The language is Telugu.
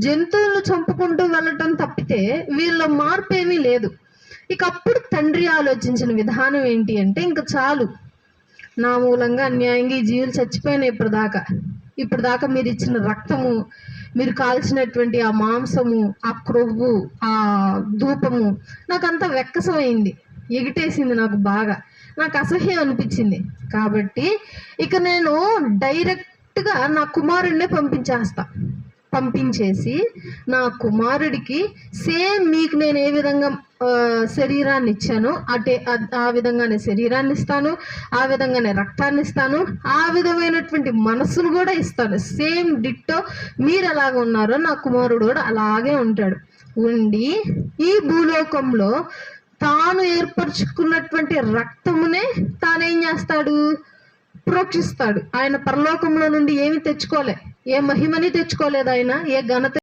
జంతువులను చంపుకుంటూ వెళ్ళటం తప్పితే వీళ్ళ మార్పు ఏమీ లేదు. ఇక అప్పుడు తండ్రి ఆలోచించిన విధానం ఏంటి అంటే, ఇంకా చాలు, నా మూలంగా అన్యాయంగా ఈ జీవులు చచ్చిపోయినాయి. ఇప్పుడు దాకా మీరు ఇచ్చిన రక్తము, మీరు కాల్చినటువంటి ఆ మాంసము, ఆ క్రొవ్వు, ఆ ధూపము నాకంతా వెక్కసమైంది, ఎగిటేసింది, నాకు అసహ్యం అనిపించింది. కాబట్టి ఇక నేను డైరెక్ట్గా నా కుమారుడినే పంపించేసి నా కుమారుడికి సేమ్ మీకు నేను ఏ విధంగా శరీరాన్ని ఇచ్చానో ఆ విధంగానే శరీరాన్ని ఇస్తాను, ఆ విధంగానే రక్తాన్ని ఇస్తాను, ఆ విధమైనటువంటి మనసును కూడా ఇస్తాను. సేమ్ డిట్టో మీరు ఎలాగ ఉన్నారో నా కుమారుడు కూడా అలాగే ఉంటాడు. ఉండి ఈ భూలోకంలో తాను ఏర్పరచుకున్నటువంటి రక్తమునే తానేం చేస్తాడు, ప్రోక్షిస్తాడు. ఆయన పరలోకంలో నుండి ఏమి తెచ్చుకోలే, ఏ మహిమని తెచ్చుకోలేదు, ఆయన ఏ ఘనత